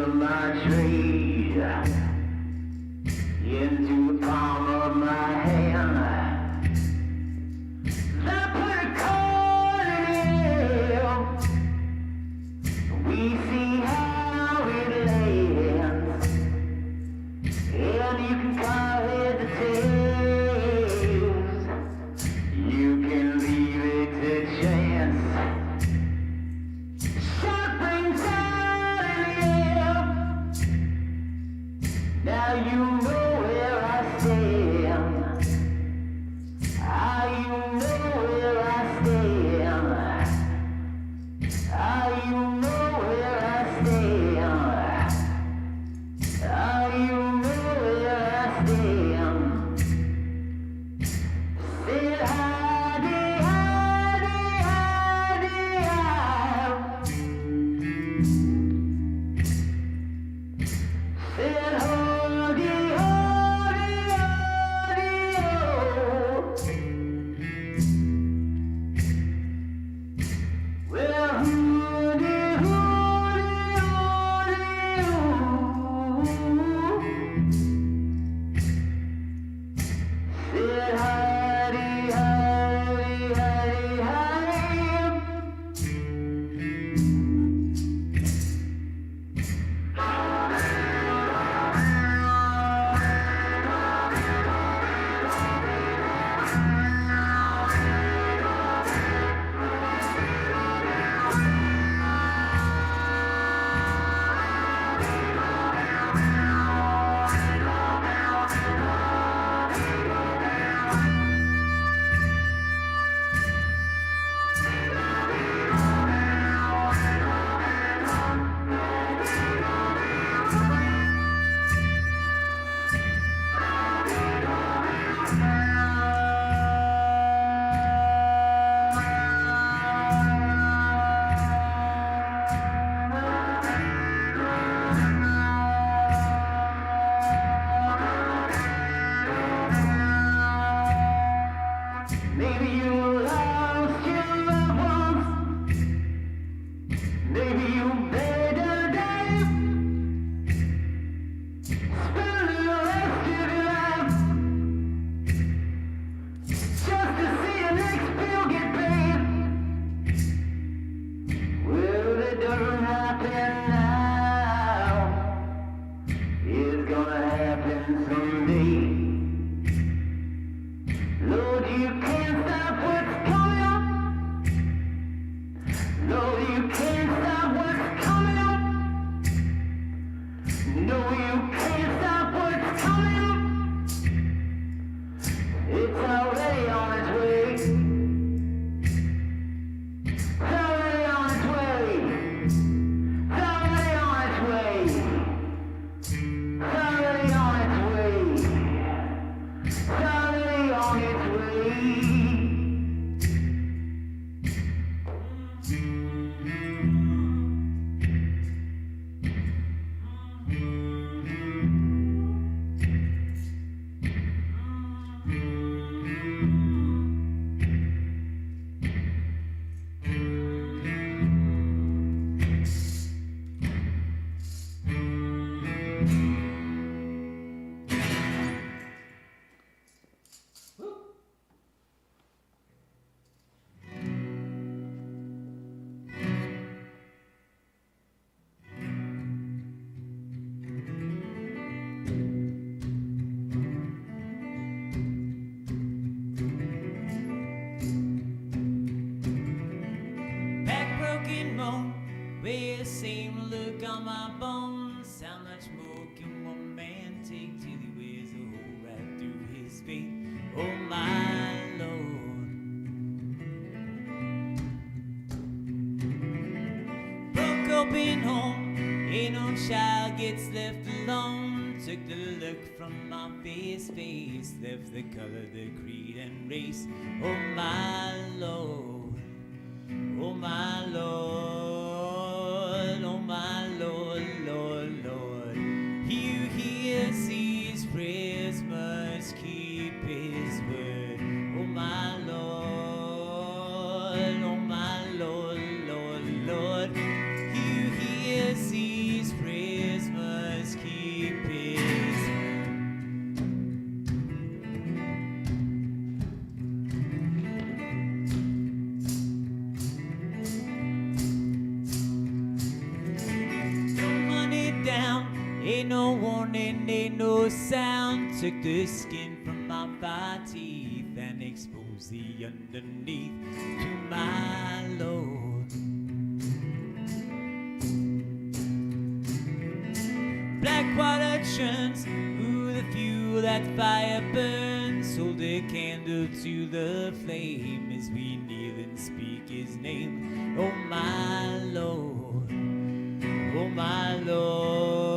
of my trade into the palm of my hand. I put a cord in it. We see how it lands, and you can call it the tails. You can leave it to chance. Shot brings out in the air. Now you know where I stand. Ah, you know where I stand. Ah, you know where I stand. Ah, you know where I stand. Said hidey, hidey, hidey, said holy, holy, holy, oh. Well, holy, holy, holy, oh. Said hidey, hidey, hidey, hidey. Maybe you lost your loved ones. Maybe you buried a dime. Spend the rest of your life just to see the next bill get paid. Well, it doesn't happen now. It's gonna happen someday. Lord, you can't stop what's coming up. Lord, you can't stop what's coming up. No, you can't stop what's coming up. It's already on its way. It's already on its way. It's already on its way. It's already on its way. It's already on its way. Back broken bone, with the same look on my bones. How much more can one man take till he wears a hole right through his faith? Oh my Lord. Broke open home, ain't no child gets left alone. Took the look from my face, left the color, the creed and race. Oh my Lord. Oh my Lord, oh my Lord, Lord, Lord. He who hears these prayers must keep his word. Oh my Lord, oh my Lord, Lord, Lord. He who hears these prayers morning ain't no sound. Took the skin from my five teeth and exposed the underneath to my Lord. Black water churns, ooh, the fuel that fire burns. Hold a candle to the flame as we kneel and speak his name. Oh my Lord, oh my Lord,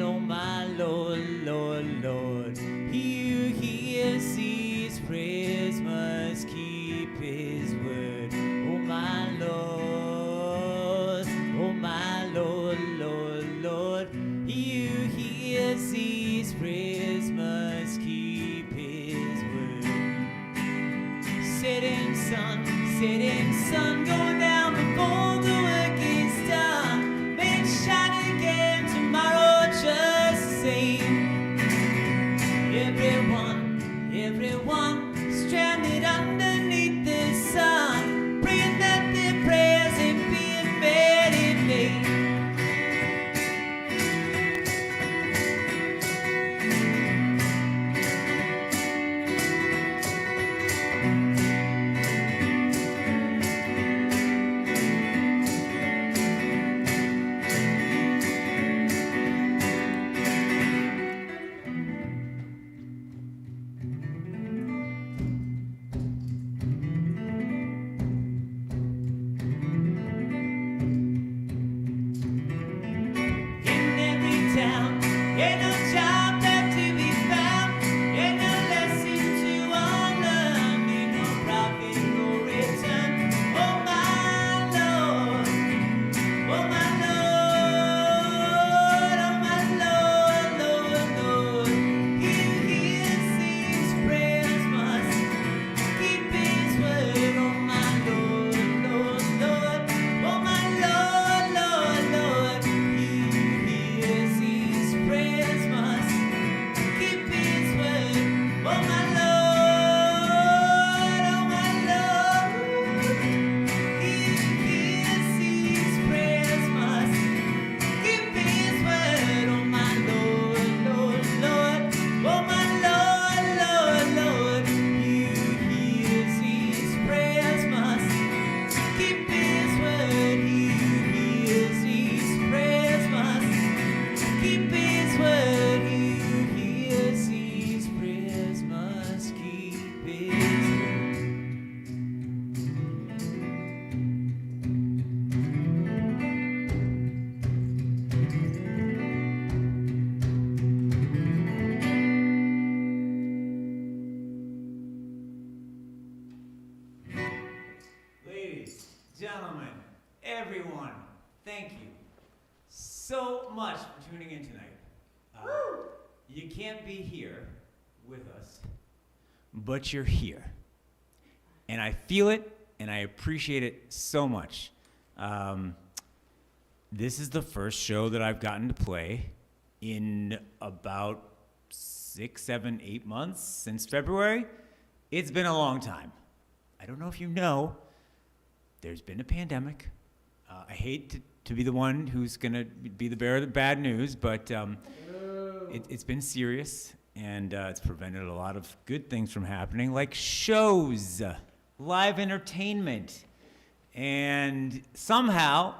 oh my Lord, Lord, Lord. He who hears these prayers must keep his word. Oh my Lord, oh my Lord, Lord, Lord. He who hears these prayers must keep his word. Setting sun, go down before the work is done. May it shine again tomorrow just the same. Everyone stranded underneath the sun, praying that their prayers ain't being made in vain. Gentlemen, everyone, thank you so much for tuning in tonight. You can't be here with us, but you're here. And I feel it, and I appreciate it so much. This is the first show that I've gotten to play in about 6, 7, 8 months since February. It's been a long time. I don't know if you know, there's been a pandemic. I hate to be the one who's going to be the bearer of the bad news, but it's been serious, and it's prevented a lot of good things from happening, like shows, live entertainment. And somehow,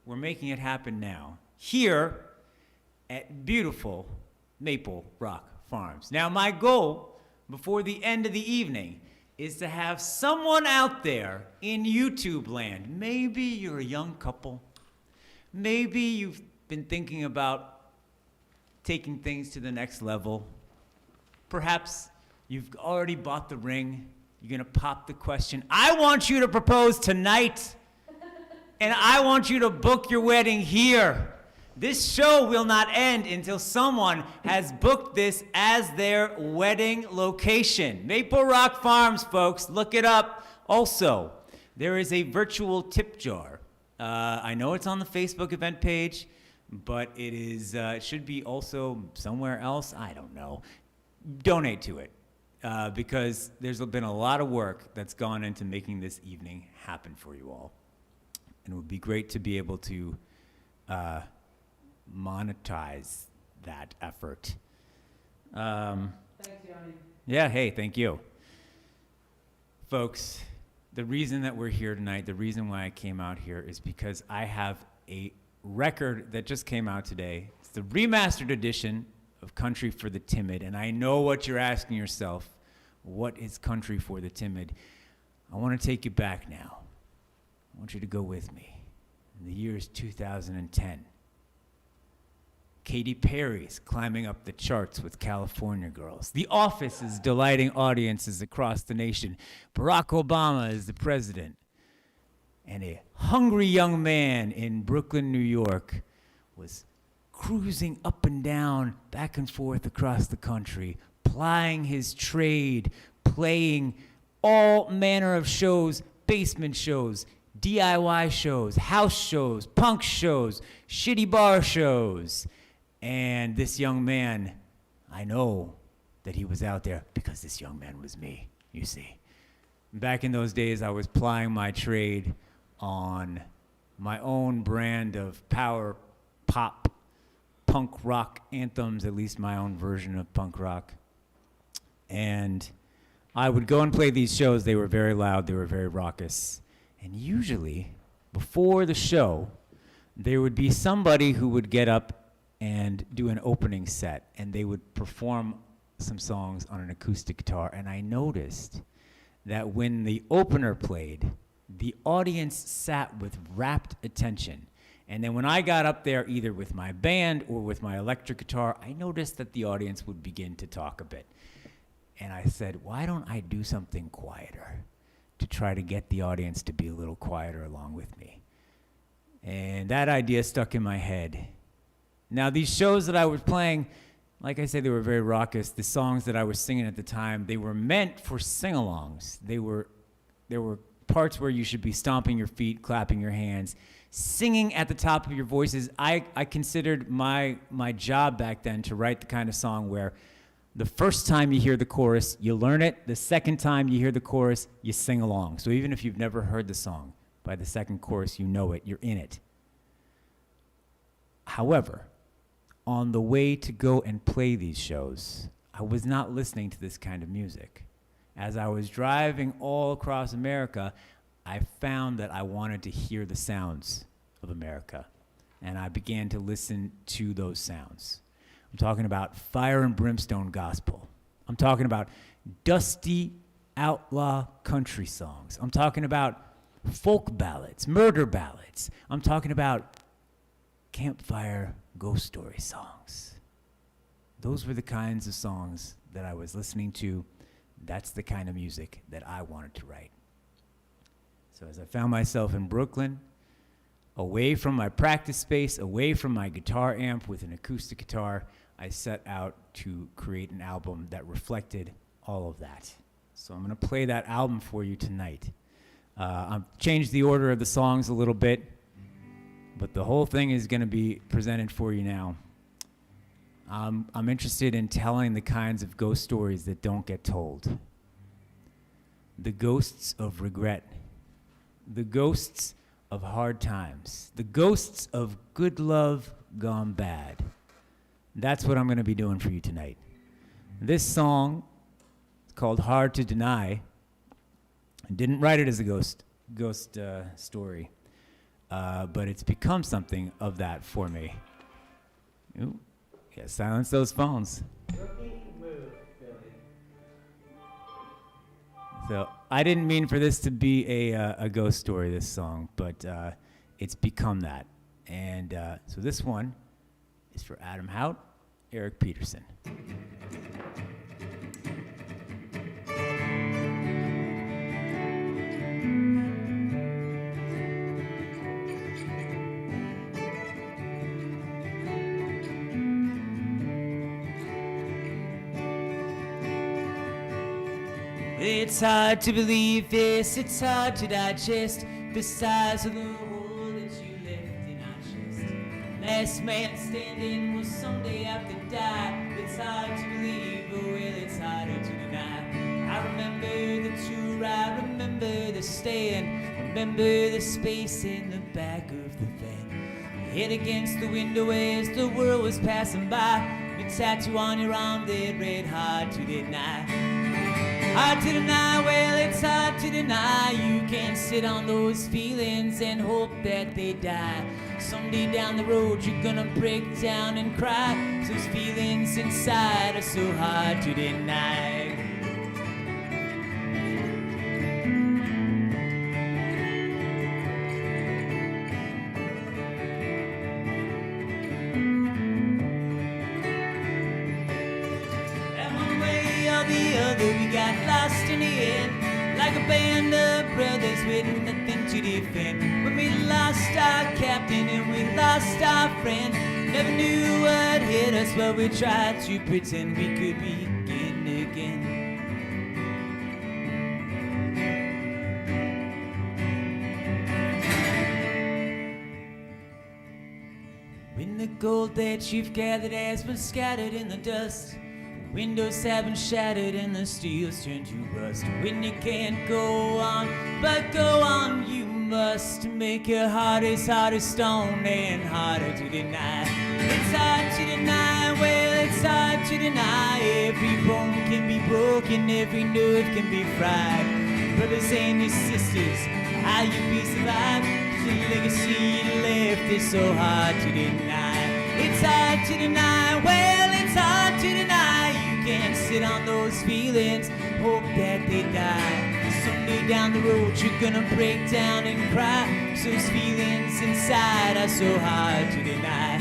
we're making it happen now, here at beautiful Maple Rock Farms. Now, my goal before the end of the evening is to have someone out there in YouTube land. Maybe you're a young couple. Maybe you've been thinking about taking things to the next level. Perhaps you've already bought the ring. You're gonna pop the question. I want you to propose tonight, and I want you to book your wedding here. This show will not end until someone has booked this as their wedding location. Maple Rock Farms, folks, look it up. Also, there is a virtual tip jar. I know it's on the Facebook event page, but it should be also somewhere else. I don't know. Donate to it, because there's been a lot of work that's gone into making this evening happen for you all. And it would be great to be able to monetize that effort. Thanks, Yoni. Yeah, hey, thank you. Folks, the reason that we're here tonight, the reason why I came out here is because I have a record that just came out today. It's the remastered edition of Country for the Timid, and I know what you're asking yourself. What is Country for the Timid? I want to take you back now. I want you to go with me. The year is 2010. Katy Perry's climbing up the charts with California Girls. The Office is delighting audiences across the nation. Barack Obama is the president. And a hungry young man in Brooklyn, New York, was cruising up and down, back and forth across the country, plying his trade, playing all manner of shows, basement shows, DIY shows, house shows, punk shows, shitty bar shows. And this young man, I know that he was out there because this young man was me, you see. Back in those days, I was plying my trade on my own brand of power pop, punk rock anthems, at least my own version of punk rock. And I would go and play these shows. They were very loud, they were very raucous. And usually, before the show, there would be somebody who would get up and do an opening set, and they would perform some songs on an acoustic guitar. And I noticed that when the opener played, the audience sat with rapt attention. And then when I got up there, either with my band or with my electric guitar, I noticed that the audience would begin to talk a bit. And I said, why don't I do something quieter to try to get the audience to be a little quieter along with me? And that idea stuck in my head. Now, these shows that I was playing, like I said, they were very raucous. The songs that I was singing at the time, they were meant for sing-alongs. There were parts where you should be stomping your feet, clapping your hands, singing at the top of your voices. I considered my job back then to write the kind of song where the first time you hear the chorus, you learn it. The second time you hear the chorus, you sing along. So even if you've never heard the song, by the second chorus, you know it, you're in it. However, on the way to go and play these shows, I was not listening to this kind of music. As I was driving all across America, I found that I wanted to hear the sounds of America, and I began to listen to those sounds. I'm talking about fire and brimstone gospel. I'm talking about dusty outlaw country songs. I'm talking about folk ballads, murder ballads. I'm talking about campfire ghost story songs. Those were the kinds of songs that I was listening to. That's the kind of music that I wanted to write. So as I found myself in Brooklyn, away from my practice space, away from my guitar amp with an acoustic guitar, I set out to create an album that reflected all of that. So I'm going to play that album for you tonight. I've changed the order of the songs a little bit, but the whole thing is going to be presented for you now. I'm interested in telling the kinds of ghost stories that don't get told. The ghosts of regret. The ghosts of hard times. The ghosts of good love gone bad. That's what I'm going to be doing for you tonight. This song is called Hard to Deny. I didn't write it as a ghost story, but it's become something of that for me. Ooh. Yeah, silence those phones. So I didn't mean for this to be a ghost story, this song, but it's become that. And so this one is for Adam Hout, Eric Peterson. It's hard to believe this, it's hard to digest the size of the hole that you left in our chest. Last man standing will someday have to die. It's hard to believe, but well, it's harder to deny. I remember the tour, I remember the stand, remember the space in the back of the van. Hit against the window as the world was passing by. The tattoo on your arm that read hard to deny. Hard to deny, well it's hard to deny. You can't sit on those feelings and hope that they die. Someday down the road you're gonna break down and cry. Those feelings inside are so hard to deny. We got lost in the end, like a band of brothers with nothing to defend. When we lost our captain and we lost our friend, never knew what hit us, but we tried to pretend we could begin again. When the gold that you've gathered has been scattered in the dust, windows have been shattered and the steel's turned to rust. When you can't go on, but go on you must, to make your heart as hard as stone and harder to deny. It's hard to deny, well it's hard to deny. Every bone can be broken, every nerve can be fried. Brothers and your sisters, how you be survived? The legacy you left is so hard to deny. It's hard to deny, well it's hard to deny. Can't sit on those feelings, hope that they die. Someday down the road you're gonna break down and cry. Those feelings inside are so hard to deny.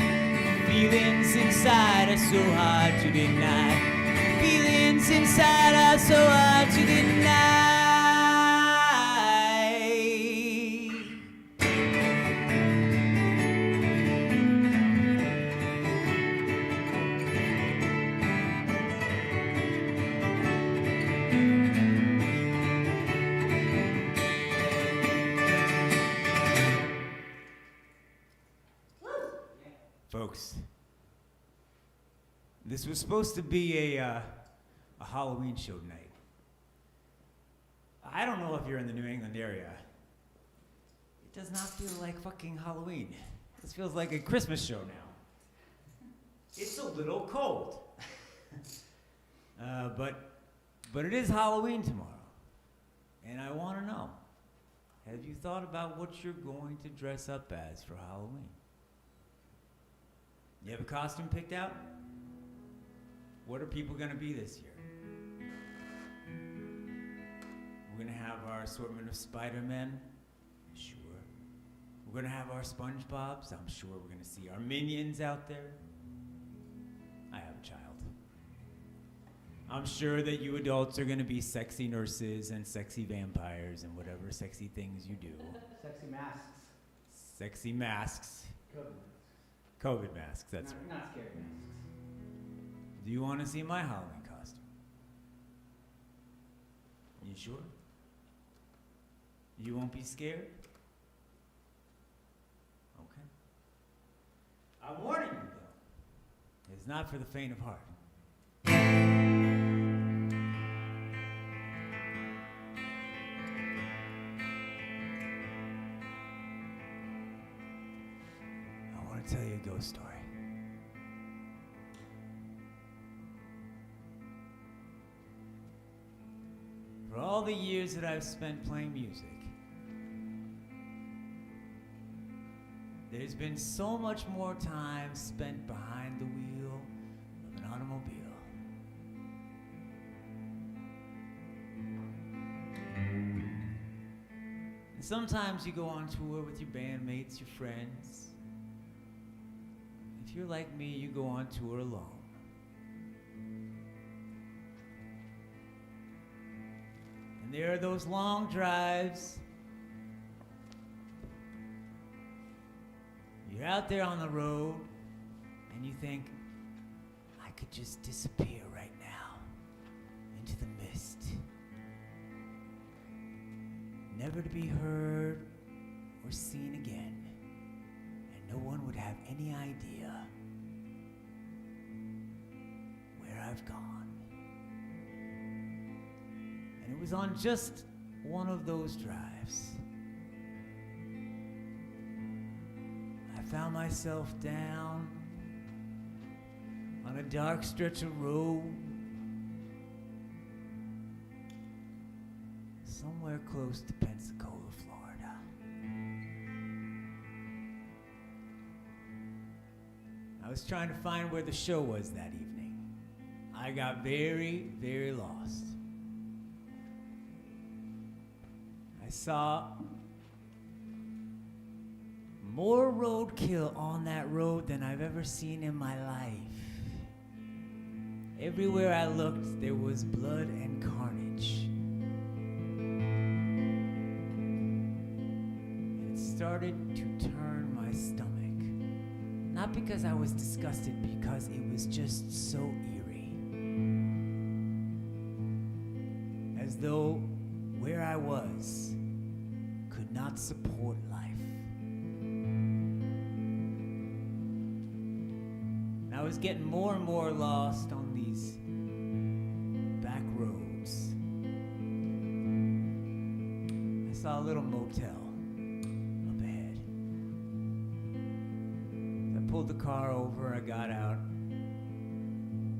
Feelings inside are so hard to deny. Feelings inside are so hard to deny. Folks, this was supposed to be a Halloween show tonight. I don't know if you're in the New England area. It does not feel like fucking Halloween. This feels like a Christmas show now. It's a little cold. But it is Halloween tomorrow. And I want to know, have you thought about what you're going to dress up as for Halloween? You have a costume picked out? What are people going to be this year? We're going to have our assortment of Spider-Men? Sure. We're going to have our SpongeBobs? I'm sure we're going to see our Minions out there. I have a child. I'm sure that you adults are going to be sexy nurses and sexy vampires and whatever sexy things you do. Sexy masks. Sexy masks. COVID masks, that's right. Not scary masks. Do you want to see my Halloween costume? You sure? You won't be scared? Okay. I'm warning you, though. It's not for the faint of heart. Tell you a ghost story. For all the years that I've spent playing music, there's been so much more time spent behind the wheel of an automobile. And sometimes you go on tour with your bandmates, your friends. If you're like me, you go on tour alone. And there are those long drives. You're out there on the road, and you think, I could just disappear right now into the mist. Never to be heard or seen again. No one would have any idea where I've gone. And it was on just one of those drives I found myself down on a dark stretch of road somewhere close to Pensacola, Florida. I was trying to find where the show was that evening. I got very, very lost. I saw more roadkill on that road than I've ever seen in my life. Everywhere I looked, there was blood and carnage. And it started to turn my stomach. Not because I was disgusted, because it was just so eerie. As though where I was could not support life. And I was getting more and more lost on these back roads. I saw a little motel up ahead. I pulled the car over, I got out.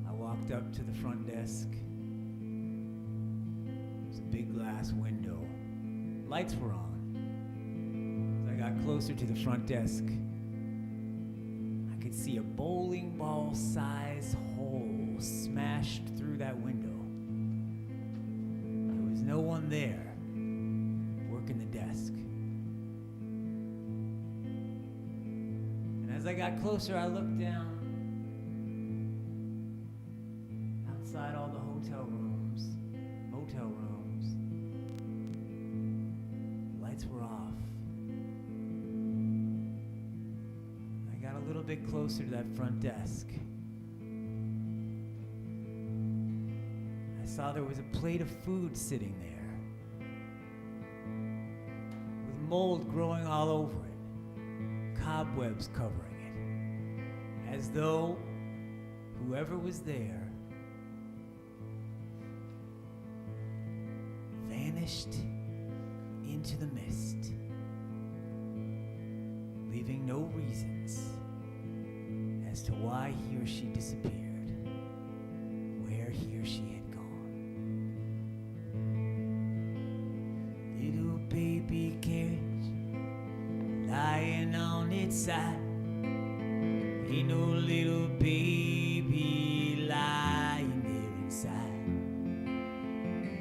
I walked up to the front desk. There was a big glass window. Lights were on. As I got closer to the front desk, I could see a bowling ball size hole smashed through that window. There was no one there working the desk. And as I got closer, I looked down. Outside all the motel rooms, lights were off. I got a little bit closer to that front desk. I saw there was a plate of food sitting there with mold growing all over it, cobwebs covering it, as though whoever was there vanished into the mist, leaving no reasons as to why he or she disappeared, where he or she had gone. Little baby carriage lying on its side, ain't no little baby lying there inside.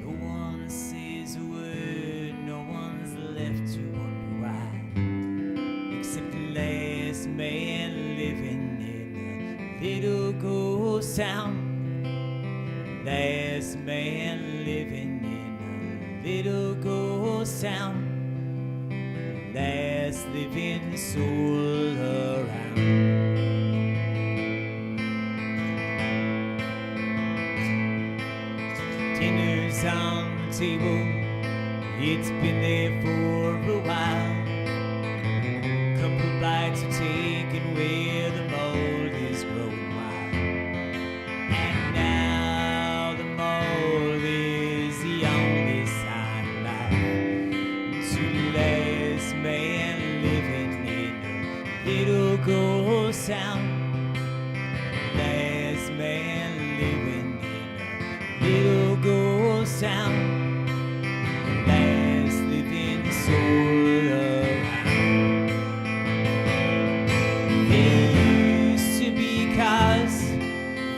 No one says a word, no one's left to wonder why, except the last man living in a little ghost town. Last man living in a little ghost town. Last living soul around. Dinner's on the table, it's been there for a while. Couple bites are taken where the mold is growing wild. And now the mold is the only sign of life. To the last man living in a little ghost town. Last man living in a little ghost town. Last living soul around. There used to be cars,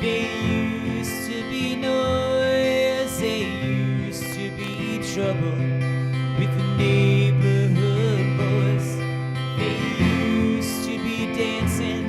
there used to be noise, there used to be trouble with the neighborhood boys. There used to be dancing,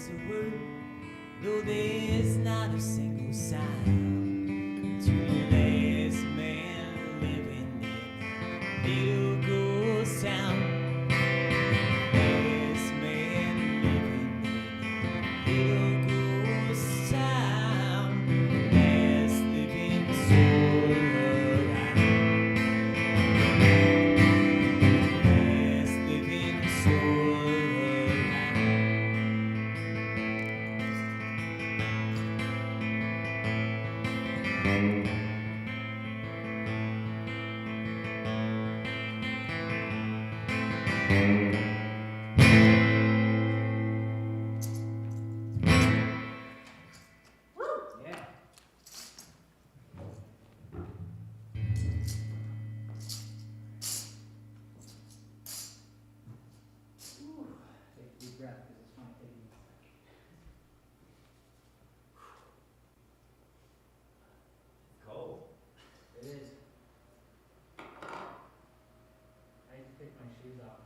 a word, though there's not a single sound to the last man living in a little ghost town. Last man living in a little ghost town. Last living soul around. Last living soul around. Yeah. Ooh, take a deep breath because this might take me a second. Cold. It is. I need to take my shoes off.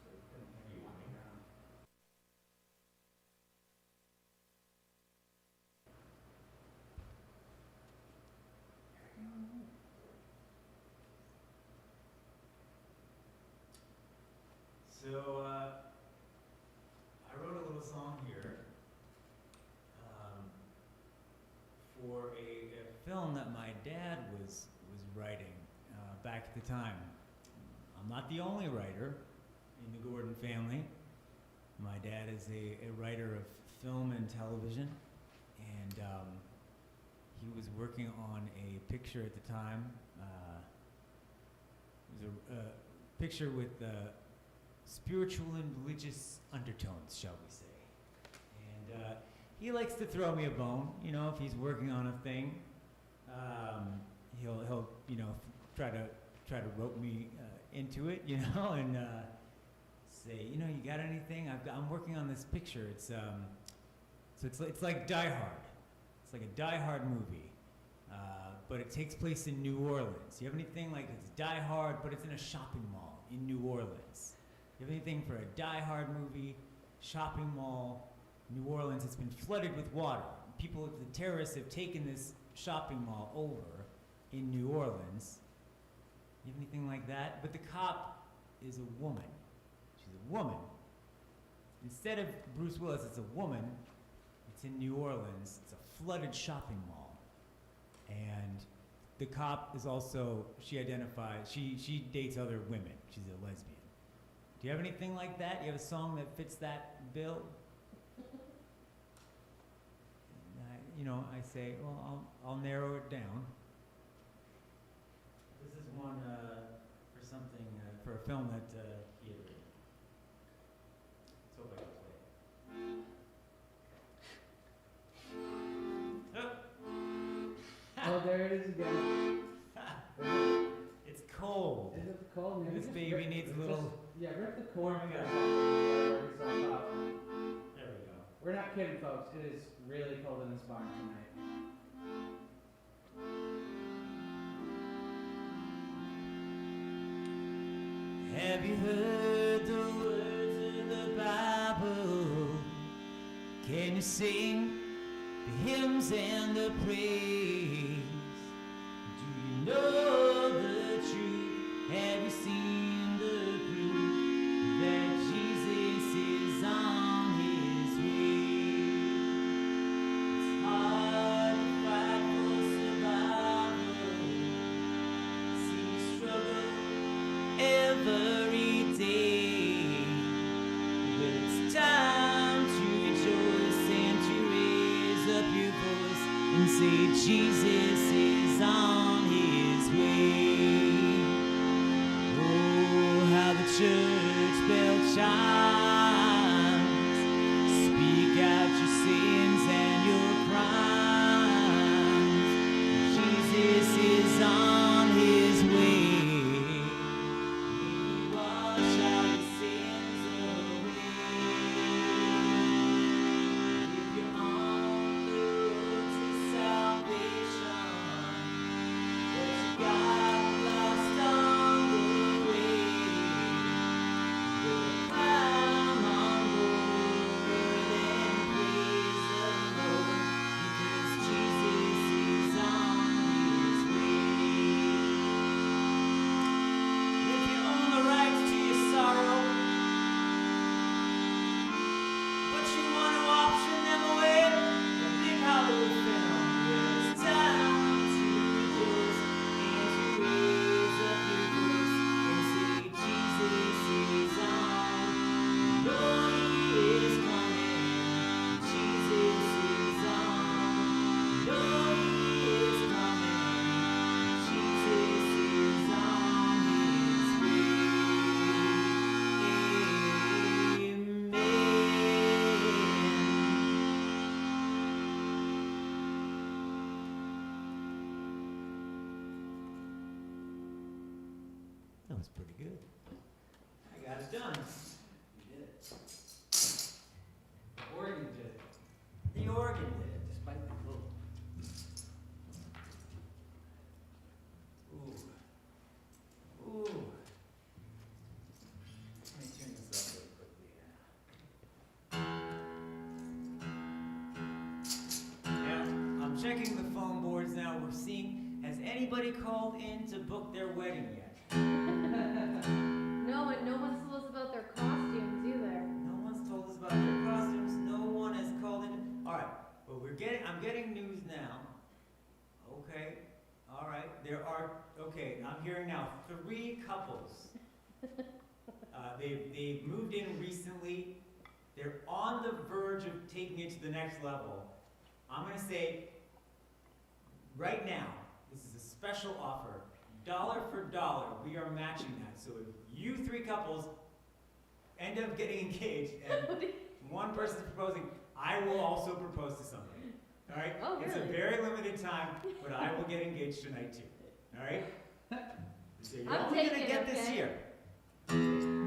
So you couldn't hear me walking around. So, I wrote a little song here for a film that my dad was writing back at the time. I'm not the only writer in the Gordon family. My dad is a writer of film and television, and he was working on a picture at the time. It was a picture with spiritual and religious undertones, shall we say. And he likes to throw me a bone, you know, if he's working on a thing. He'll you know, try to rope me into it, you know, and say, you know, you got anything? I'm working on this picture. It's so it's like Die Hard. It's like a Die Hard movie, but it takes place in New Orleans. You have anything like it's Die Hard, but it's in a shopping mall in New Orleans? You have anything for a Die Hard movie, shopping mall, New Orleans? It's been flooded with water. People, the terrorists have taken this shopping mall over in New Orleans. You have anything like that? But the cop is a woman. She's a woman. Instead of Bruce Willis, it's a woman. It's in New Orleans. It's a flooded shopping mall. And the cop is also, she dates other women. She's a lesbian. Do you have anything like that? You have a song that fits that bill? You know, I say, well, I'll narrow it down. This is one for something, for a film that he had written. Let's hope I can play it. Oh, there it is again. It's cold. Is it cold? Maybe This just baby rip- needs a just- little Yeah, rip the cord warming for a up. second. Work itself out. There we go. We're not kidding, folks. It is really cold in this barn tonight. Have you heard the words of the Bible? Can you sing the hymns and the praise? Do you know the truth? Have you seen the proof that Jesus is on his way? It's hard to fight for survival. See you struggle every day, but it's time to rejoice and to raise up your voice and say Jesus is on his way. Oh, how the church bell chimes. Speak out your sins and your crimes. Jesus is on his way. Wash our sins away. If you're on the road to salvation, but you got lost on the way, the That was pretty good. I got it done. You did it. The organ did it, The organ did it. despite the cold. Ooh. Ooh. Let me tune this up real quickly here. Now, I'm checking the phone boards now. We're seeing, has anybody called in to book their wedding yet? No, and no one's told us about their costumes either. No one's told us about their costumes. No one has called in. All right, but I'm getting news now. Okay, all right. I'm hearing now 3 couples. They've moved in recently. They're on the verge of taking it to the next level. I'm gonna say, right now, this is a special offer. Dollar for dollar, we are matching that. So if you 3 couples end up getting engaged and one person's proposing, I will also propose to somebody. All right? Oh, It's a really? very limited time, but I will get engaged tonight too. All right? So you're I'm only gonna taking get it, this okay? year. I need these things.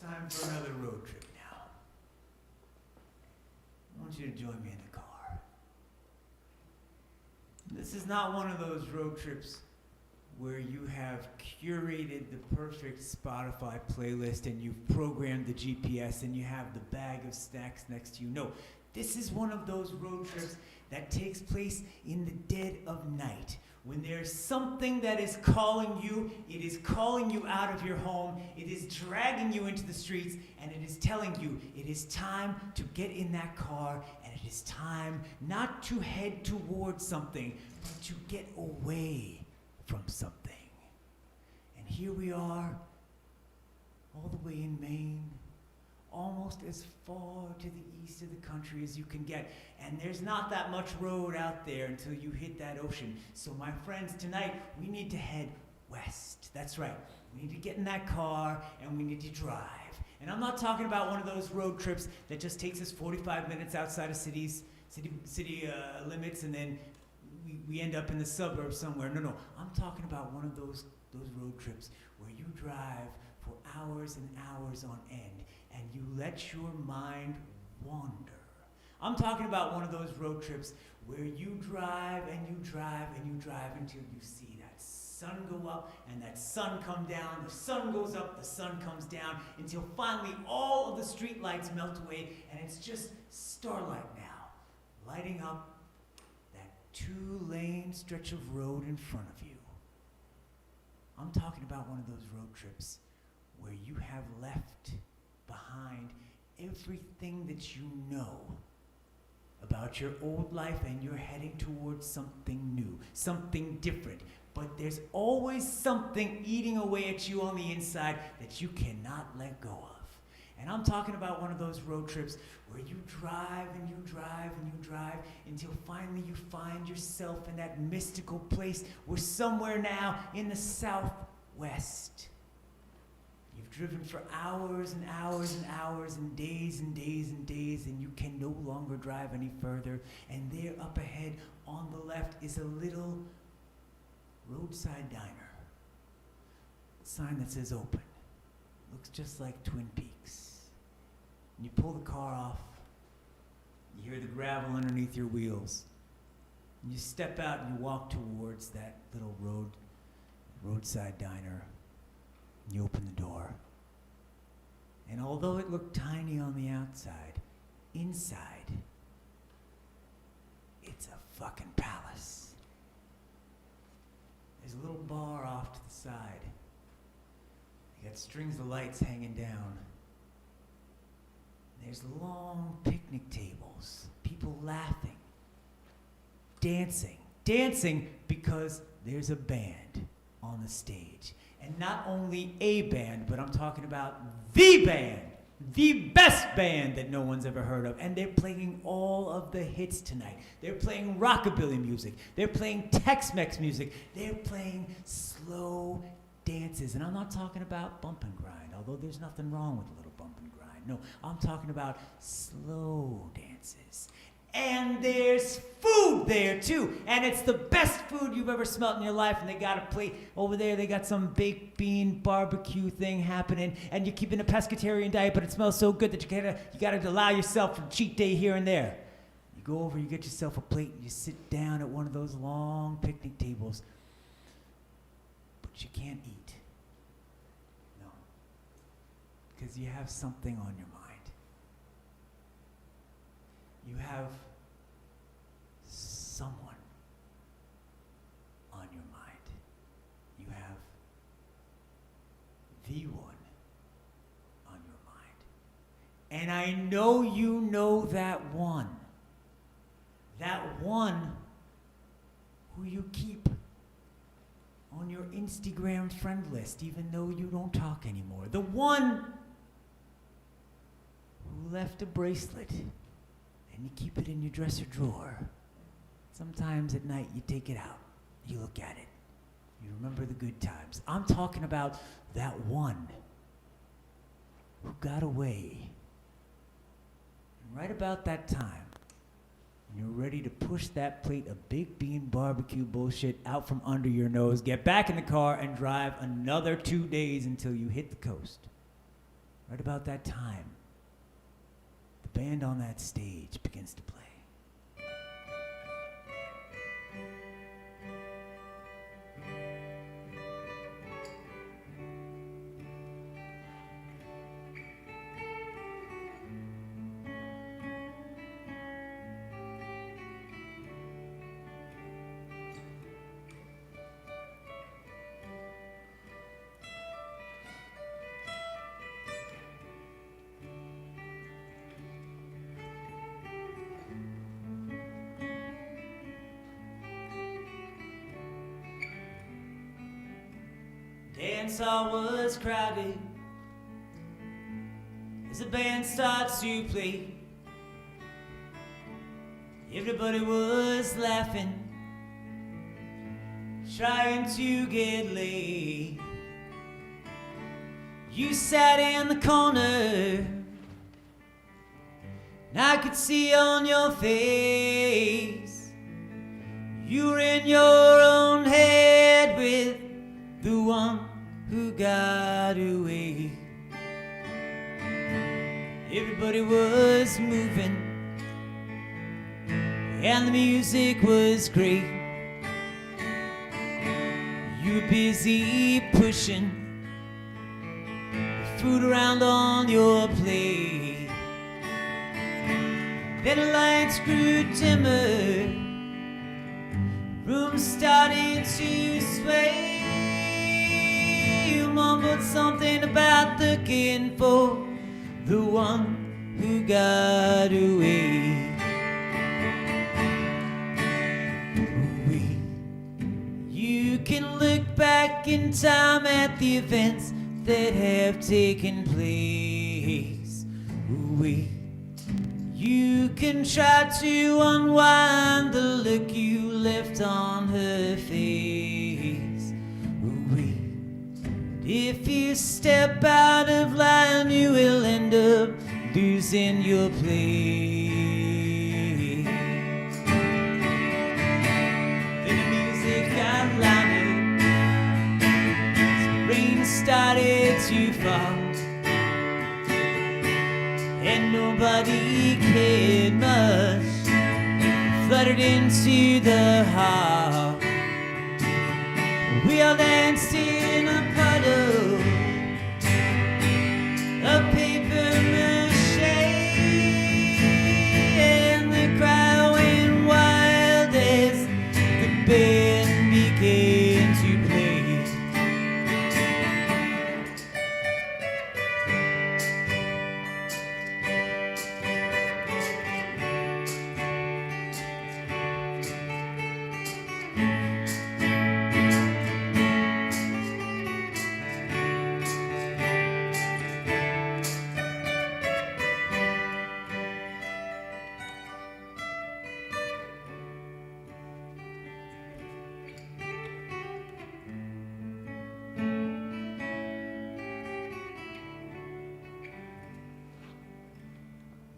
time for another road trip now. I want you to join me in the car. This is not one of those road trips where you have curated the perfect Spotify playlist and you've programmed the GPS and you have the bag of snacks next to you. No, this is one of those road trips that takes place in the dead of night. When there's something that is calling you, it is calling you out of your home, it is dragging you into the streets, and it is telling you it is time to get in that car, and it is time not to head towards something, but to get away from something. And here we are, all the way in Maine, almost as far to the east of the country as you can get. And there's not that much road out there until you hit that ocean. So my friends, tonight we need to head west. That's right. We need to get in that car and we need to drive. And I'm not talking about one of those road trips that just takes us 45 minutes outside of city limits and then we end up in the suburbs somewhere. No, I'm talking about one of those road trips where you drive for hours and hours on end and you let your mind wander. I'm talking about one of those road trips where you drive and you drive and you drive until you see that sun go up and that sun come down, the sun goes up, the sun comes down, until finally all of the street lights melt away and it's just starlight now, lighting up that 2-lane stretch of road in front of you. I'm talking about one of those road trips where you have left behind everything that you know about your old life and you're heading towards something new, something different. But there's always something eating away at you on the inside that you cannot let go of. And I'm talking about one of those road trips where you drive and you drive and you drive until finally you find yourself in that mystical place where somewhere now in the southwest, you've driven for hours and hours and hours and days and days and days, and you can no longer drive any further. And there up ahead on the left is a little roadside diner. Sign that says open. Looks just like Twin Peaks. And you pull the car off. You hear the gravel underneath your wheels. And you step out and you walk towards that little roadside diner. You open the door. And although it looked tiny on the outside, inside, it's a fucking palace. There's a little bar off to the side. You got strings of lights hanging down. There's long picnic tables, people laughing, dancing because there's a band on the stage. And not only a band, but I'm talking about the band, the best band that no one's ever heard of. And they're playing all of the hits tonight. They're playing rockabilly music. They're playing Tex-Mex music. They're playing slow dances. And I'm not talking about bump and grind, although there's nothing wrong with a little bump and grind. No, I'm talking about slow dances. And there's food there too. And it's the best food you've ever smelled in your life. And they got a plate over there. They got some baked bean barbecue thing happening. And you're keeping a pescatarian diet, but it smells so good that you gotta allow yourself a cheat day here and there. You go over, you get yourself a plate, and you sit down at one of those long picnic tables. But you can't eat. No. Because you have something on your mind. You have someone on your mind. You have the one on your mind. And I know you know that one. That one who you keep on your Instagram friend list even though you don't talk anymore. The one who left a bracelet and you keep it in your dresser drawer. Sometimes at night you take it out, you look at it, you remember the good times. I'm talking about that one who got away. And right about that time, when you're ready to push that plate of baked bean barbecue bullshit out from under your nose, get back in the car and drive another 2 days until you hit the coast. right about that time, the band on that stage begins to play. Dance hall was crowded as the band starts to play. Everybody was laughing, trying to get laid. You sat in the corner, and I could see on your face you were in your own head with the one who got away. Everybody was moving, and the music was great. You were busy pushing the food around on your plate. Then the lights grew dimmer, room started to sway. You mumbled something about looking for the one who got away. You can look back in time at the events that have taken place. You can try to unwind the look you left on her face. If you step out of line, you will end up losing your place. Then the music got louder, the rain started to fall, and nobody cared much. Fluttered into the hall. We all danced in a puddle of paper mache, and the crowd went wild as the band began to play.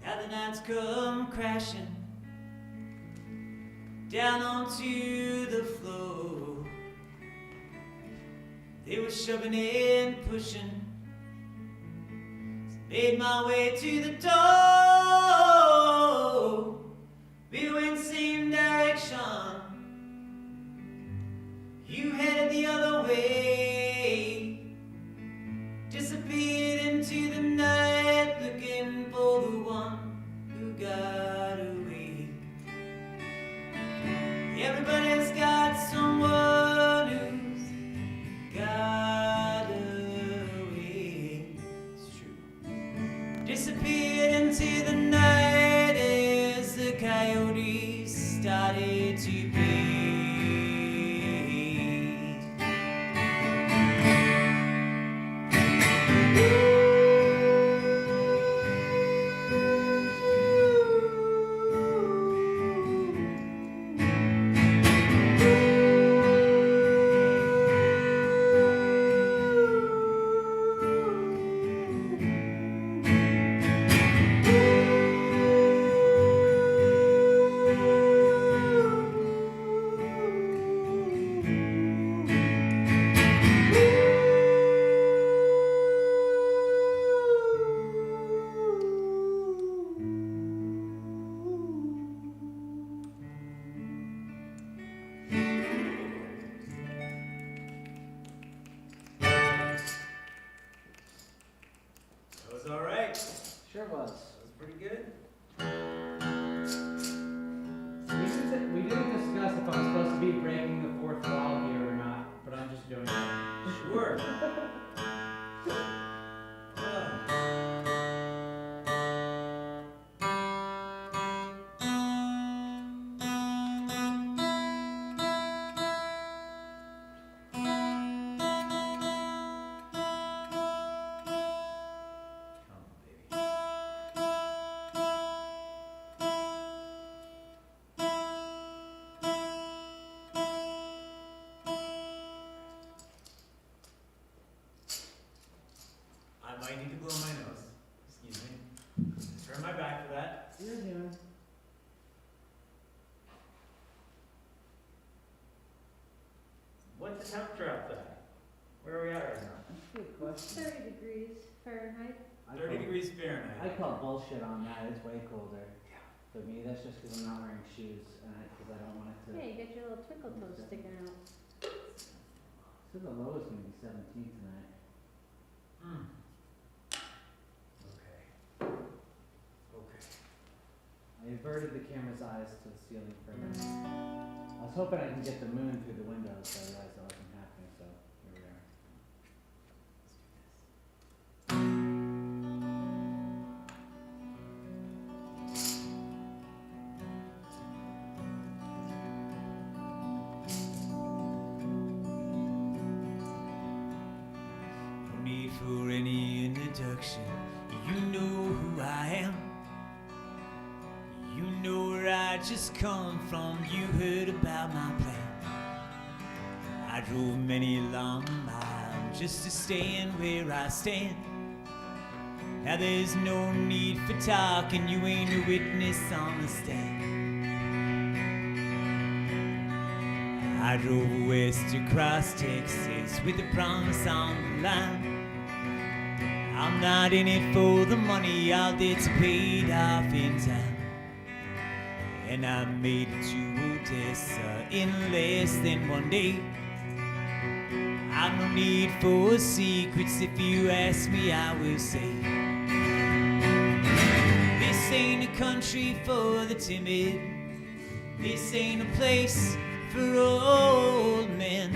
Now the nights come crashing down onto the floor. They were shoving and pushing. Made my way to the door. We went same direction. You headed the other way. Disappeared into the night, looking for the one who got away. Everybody's got someone who's got away. It's true. Disappeared into the night as the coyotes started to bay. right? Sure was. That was pretty good. We didn't discuss if I'm supposed to be breaking the fourth wall here or not, but I'm just doing it. Sure. I might need to blow my nose. Excuse me. Turn my back for that. You're doing. What's the temperature out there? Where are we at right now? That's a good question. 30 degrees Fahrenheit. 30 degrees Fahrenheit. I call bullshit on that. It's way colder. For me, that's just because I'm not wearing shoes and because I don't want it to. Yeah, you got your little twinkle toes sticking out. So the low is going to be 17 tonight. Okay. Okay. I averted the camera's eyes to the ceiling for a minute. I was hoping I can get the moon through the windows, but I realized that wasn't happening, so here we are. No need for any introduction. You know who I am. You know where I just come from. You heard about my plan. I drove many long miles just to stand where I stand. Now there's no need for talking. You ain't a witness on the stand. I drove west across Texas with a promise on the line. I'm not in it for the money, all that's paid off in time. And I made it to Odessa in less than one day. I've no need for secrets, if you ask me I will say. This ain't a country for the timid. This ain't a place for old men.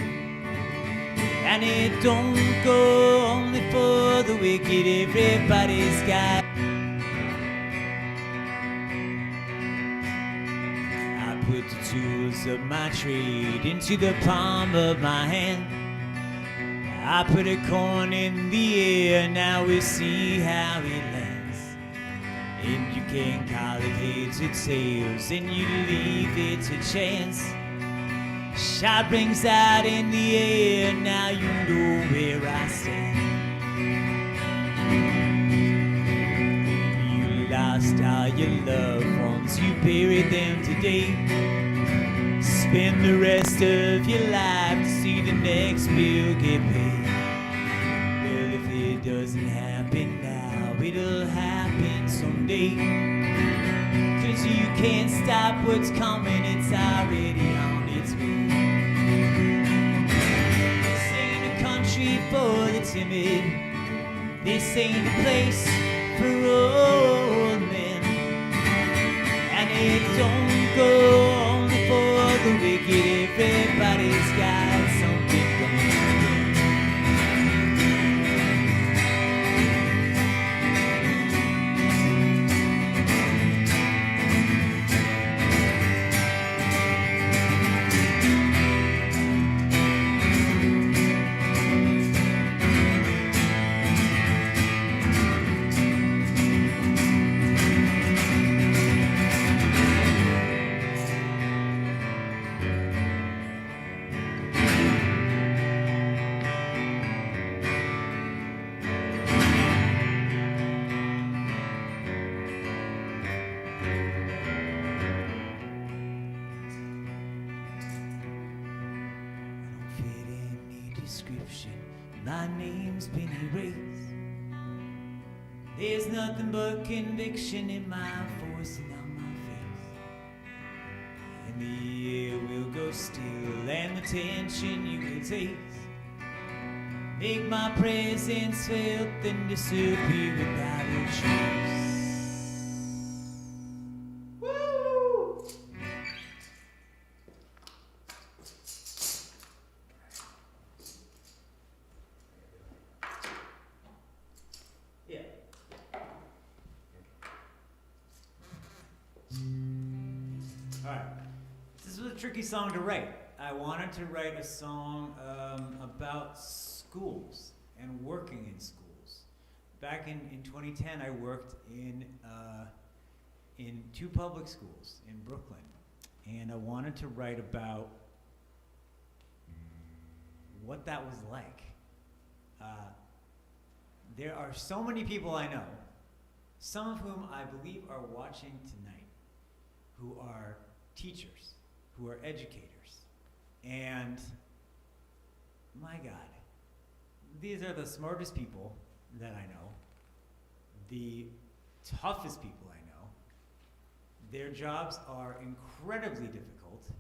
And it don't go only for the wicked, everybody's got. I put the tools of my trade into the palm of my hand. I put a coin in the air, now we'll see how it lands. And you can call it heads or tails, and you leave it to chance. Shot rings out in the air, now you know where I stand. You lost all your loved ones, you buried them today. Spend the rest of your life to see the next bill get paid. Well, if it doesn't happen now, it'll happen someday. 'Cause you can't stop what's coming, it's already on its way. This ain't a country for the timid. This ain't a place for old men. And it don't go only for the wicked, everybody's got something going on. Description, my name's been erased. There's nothing but conviction in my voice and on my face. And the air will go still and the tension you can taste. Make my presence felt, then disappear without a trace. Woo! Yeah. All right. This was a tricky song to write. I wanted to write a song about schools and working in schools. Back in 2010, I worked in 2 public schools in Brooklyn, and I wanted to write about what that was like. There are so many people I know, some of whom I believe are watching tonight, who are teachers, who are educators. And my God, these are the smartest people that I know, the toughest people I know. Their jobs are incredibly difficult,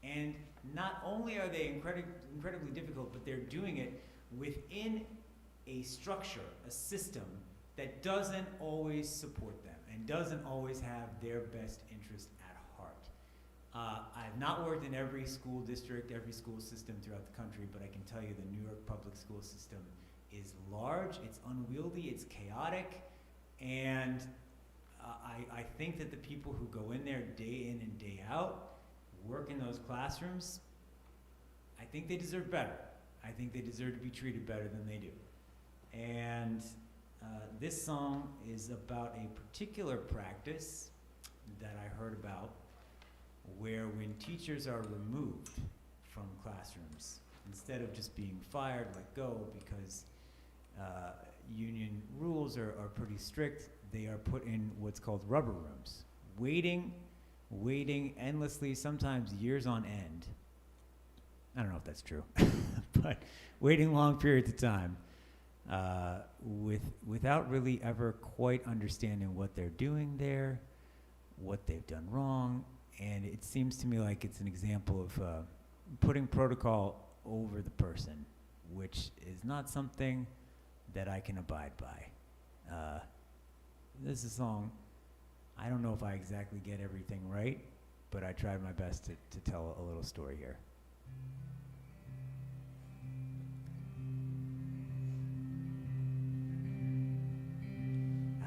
and not only are they incredibly difficult, but they're doing it within a structure, a system that doesn't always support them and doesn't always have their best interest at heart. I've not worked in every school district, every school system throughout the country, but I can tell you the New York public school system is large, it's unwieldy, it's chaotic, and I think that the people who go in there day in and day out, work in those classrooms, I think they deserve better. I think they deserve to be treated better than they do. And this song is about a particular practice that I heard about, where when teachers are removed from classrooms, instead of just being fired, let go, because union rules are pretty strict, they are put in what's called rubber rooms, waiting endlessly, sometimes years on end. I don't know if that's true, but waiting long periods of time, without really ever quite understanding what they're doing there, what they've done wrong. And it seems to me like it's an example of putting protocol over the person, which is not something that I can abide by. This is a song, I don't know if I exactly get everything right, but I tried my best to tell a little story here.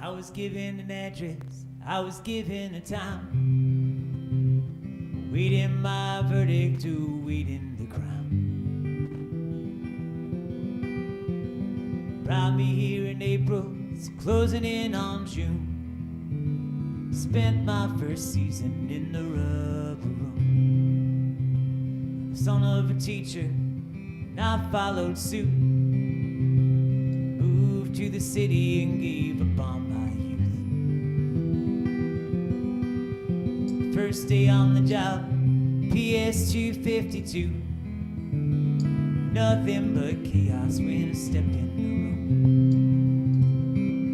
I was given an address, I was given a time, waiting my verdict to waiting the crime. Brought me here in April, it's closing in on June. Spent my first season in the rubber room. Son of a teacher, and I followed suit. Moved to the city and gave up on my youth. First day on the job, PS 252. Nothing but chaos when I stepped in the room.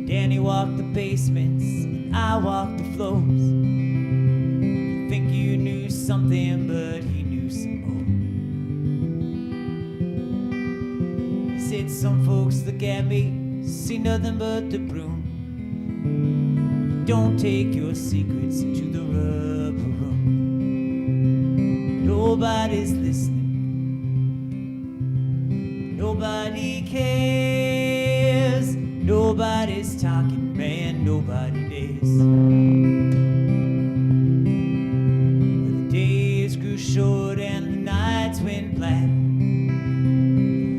Danny walked the basements and I walked the floors. You think you knew something, but he knew some more. He said, some folks look at me, see nothing but the broom. Don't take your secrets to the rubber room. Nobody's listening. Nobody cares, nobody's talking, man, nobody dares. Well, the days grew short and the nights went black.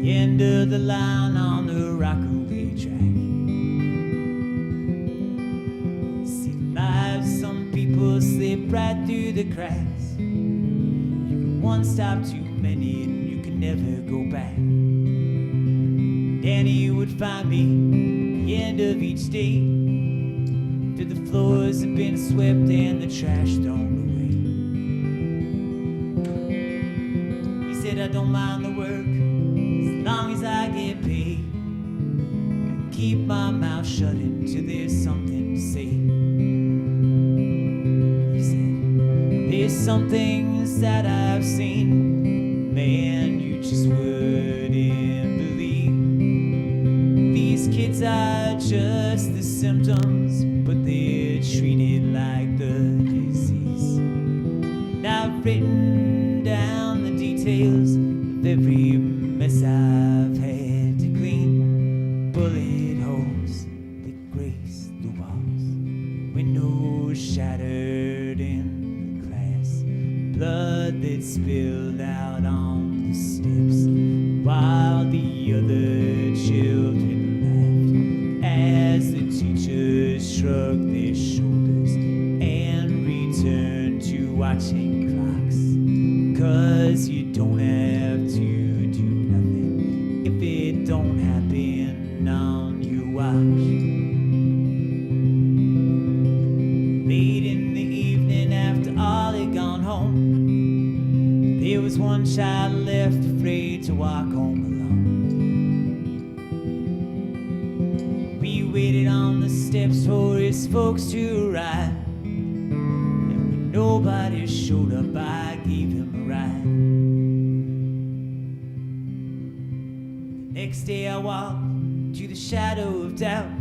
The end of the line on the Rockaway track. See lives, some people slip right through the cracks. You can one stop too many and you can never go back. Danny would find me at the end of each day, after the floors had been swept and the trash thrown away. He said, I don't mind the work as long as I get paid. I keep my mouth shut until there's something to say. He said, there's some things that I've seen, man, you just wouldn't believe. these are just the symptoms, but they're treated like the disease. And I've written down the details of every mess I've had to clean. Bullet holes that grace the walls, windows shattered in the glass, blood that spilled out on the steps, while the other children laughed as the teachers shrugged their shoulders and returned to watching clocks. 'Cause you don't have to do nothing if it don't happen on your watch. Late in the evening after all had gone home, there was one child left afraid to walk home alone. We waited on the steps for his folks to arrive, and when nobody showed up, I gave him a ride. The next day I walked to the shadow of doubt,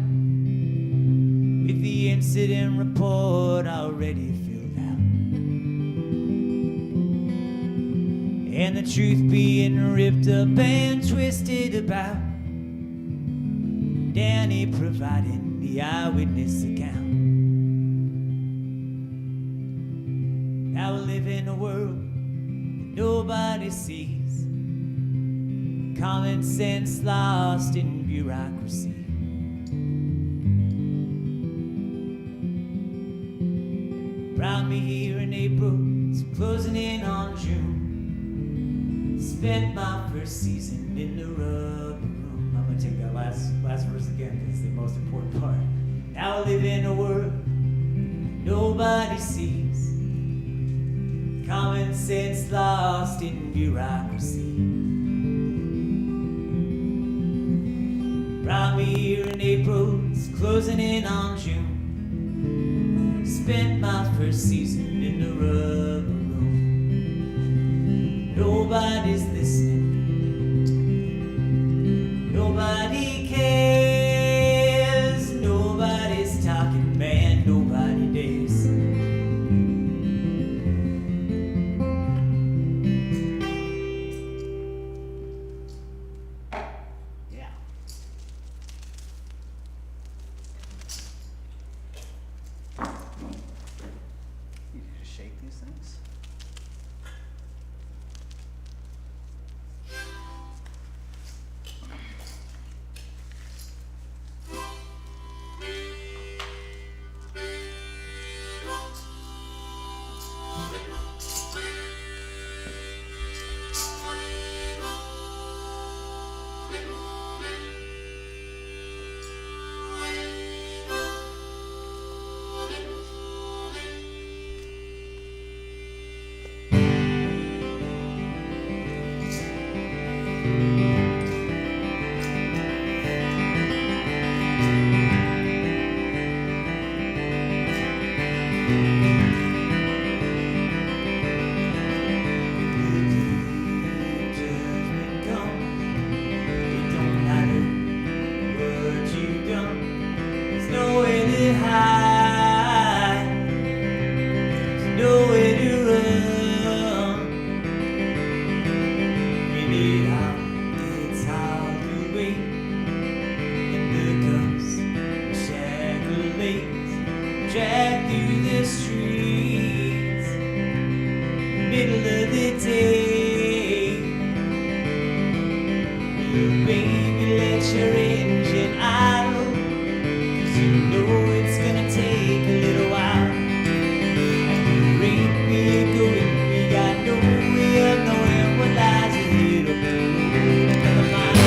with the incident report already filled out, and the truth being ripped up and twisted about. Danny providing the eyewitness account. Now we live in a world that nobody sees, common sense lost in bureaucracy. Brought me here in April, so closing in on June. Spent my first season in the rubber room. I'm gonna take that last verse again because it's the most important part. Now I live in a world nobody sees, common sense lost in bureaucracy. Brought me here in April, it's closing in on June. Spent my first season in the rubber room. Nobody's listening, nobody cares, nobody's talking, man, nobody dares. Yeah. You just shake these things. Drag through the streets, middle of the day. You baby, let your engine idle, 'cause you know it's gonna take a little while. At the rate we're going, we got no way of knowing what lies ahead of the road. Another mile.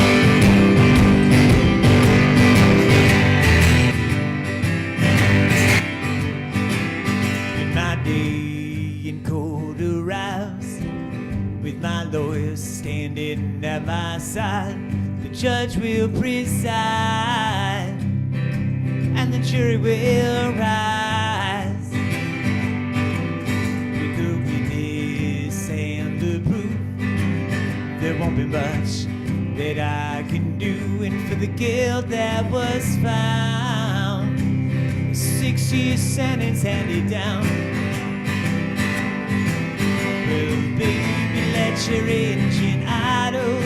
My day in court arrives, with my lawyers standing at my side. The judge will preside, and the jury will rise. With the witness and the proof, there won't be much that I can do. doing for the guilt that was found? A 6-year sentence handed down. Well, baby, let your engine idle,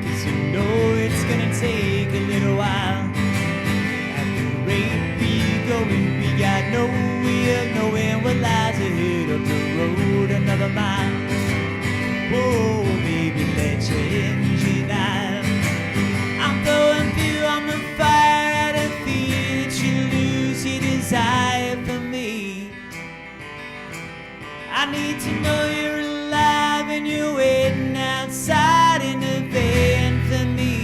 'cause you know it's gonna take a little while. At the rate we're going, we got no way of knowing what lies ahead of the road another mile. Oh, baby, let your engine idle. I'm going through on the fire out of fear that you lose your desire for me. I need to know you're alive and you're waiting outside in the van for me.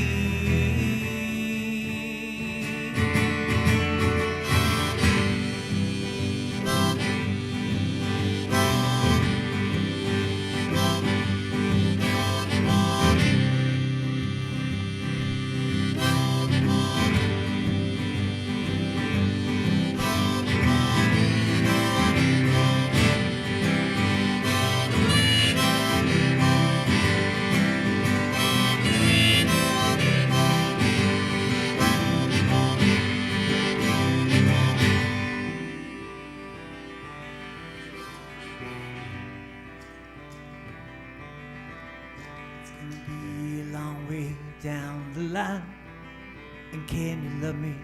Down the line, and can you love me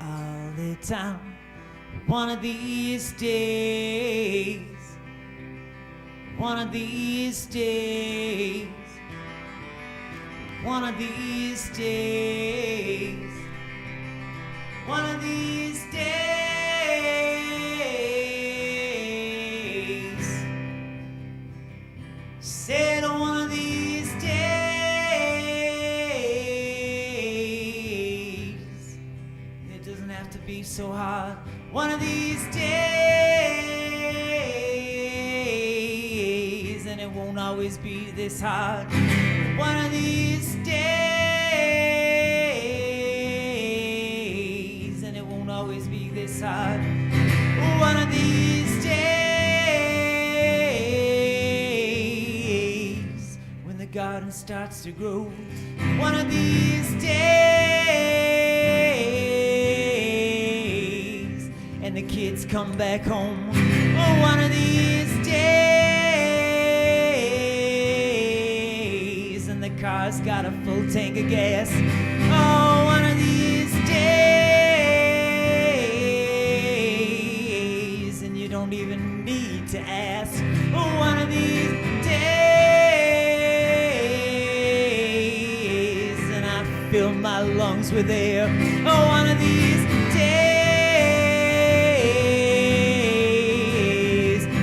all the time? One of these days, one of these days, one of these days, one of these days, said one of these days. Be so hard. One of these days, and it won't always be this hard. One of these days, and it won't always be this hard. One of these days, when the garden starts to grow. One of these days, and the kids come back home. Oh, one of these days, and the car's got a full tank of gas. Oh, one of these days, and you don't even need to ask. Oh, one of these days, and I fill my lungs with air. Oh, one of these days,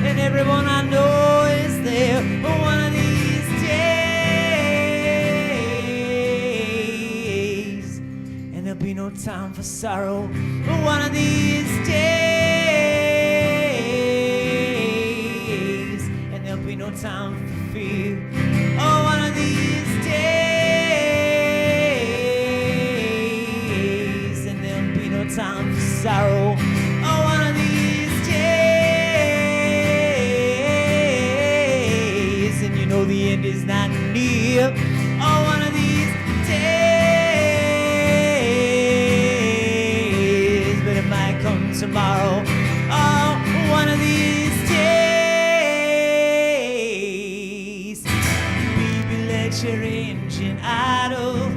and everyone I know is there. One of these days, and there'll be no time for sorrow. One of these days, and there'll be no time for fear. Oh, one of these days, and there'll be no time for sorrow. Oh, one of these days, and you know the end is not near. Oh, one of these days, but it might come tomorrow. Oh, one of these days, baby, let your engine idle,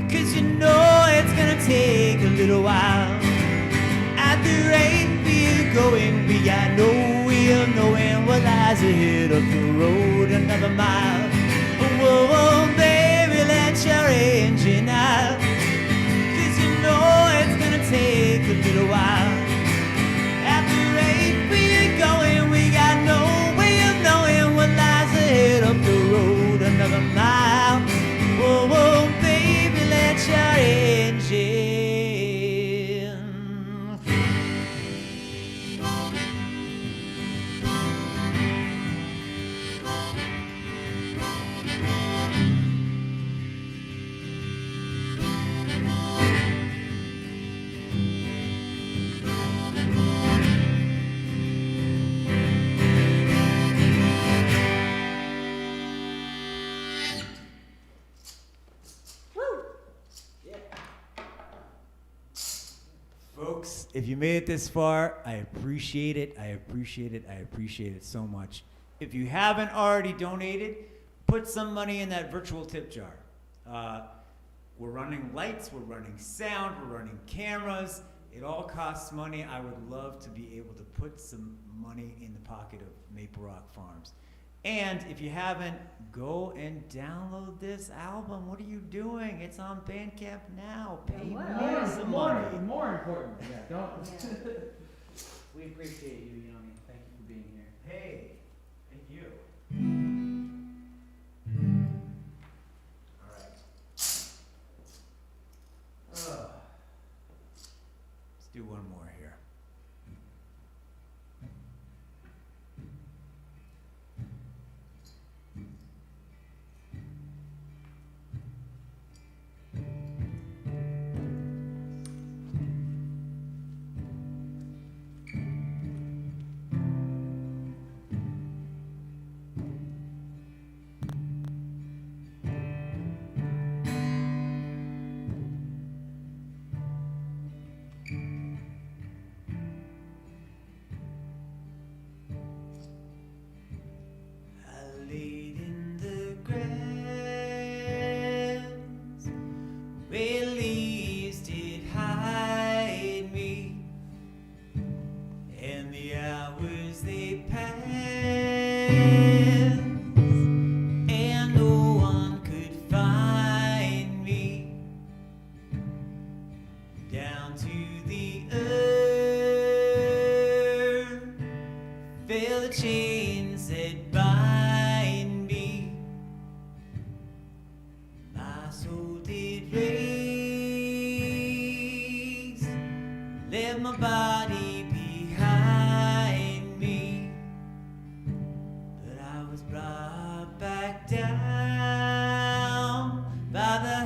'cause you know it's gonna take a little while. At the rate we're going, we got no way of knowing what lies ahead of the road another mile. Whoa, whoa, baby, let your engine out, 'cause you know it's gonna take a little while. At the rate we're going, we got no way of knowing what lies ahead of the road another mile. Whoa, whoa, baby, let your engine. if you made it this far, I appreciate it. I appreciate it. I appreciate it so much. If you haven't already donated, put some money in that virtual tip jar. We're running lights, we're running sound, we're running cameras. It all costs money. I would love to be able to put some money in the pocket of Maple Rock Farms. And if you haven't, go and download this album. What are you doing? It's on Bandcamp now. Pay me some money. More important. Yeah, don't. Yeah. We appreciate you, Yoni. Thank you for being here. Hey, thank you. All right. Let's do one more here. I laid in the grass where leaves did hide me, and the hours they passed, and no one could find me. Down to the earth fell the chains that bind me. My soul did raise, left my body behind me, but I was brought back down by the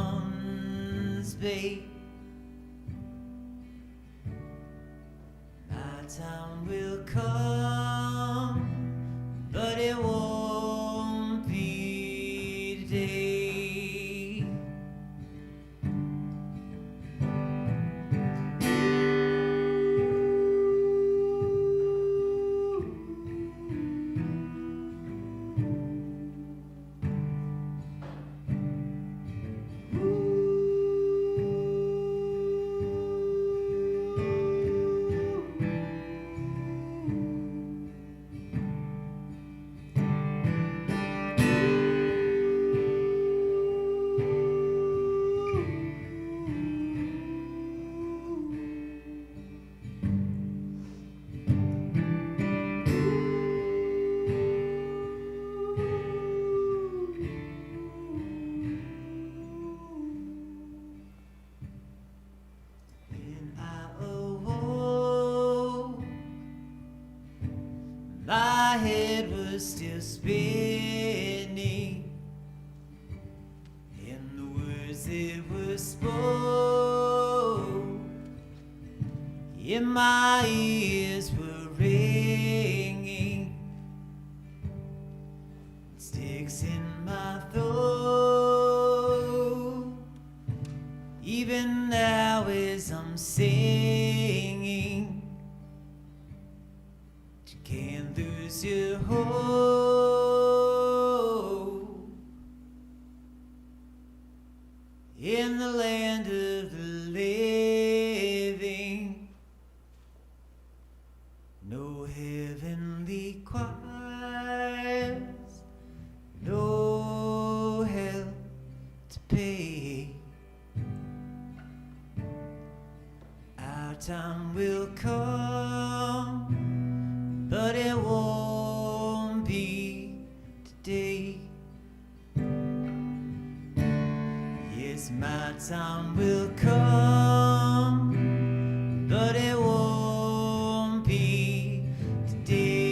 hound's bait. My time will come, but it won't be today. When I awoke, my head was still spinning, and the words that were spoke in my ears were ringing, sticks in my throat. Even now as I'm singing, you can't lose your hope in the land of the living. No heavenly choirs, no hell to pay. Our time will come, but it won't be today. Yes, my time will come, but it won't be today.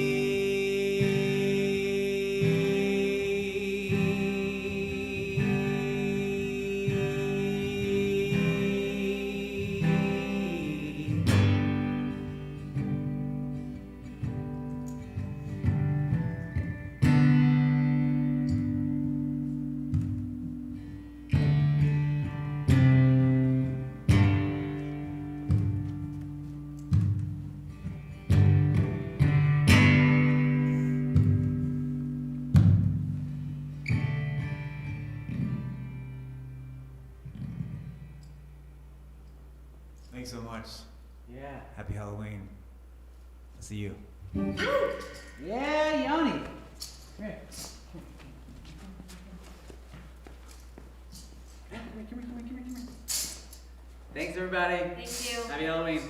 Thanks so much. Yeah. Happy Halloween. I'll see you. Yeah, Yoni. Come here. Come here. Thanks, everybody. Thank you. Happy Halloween.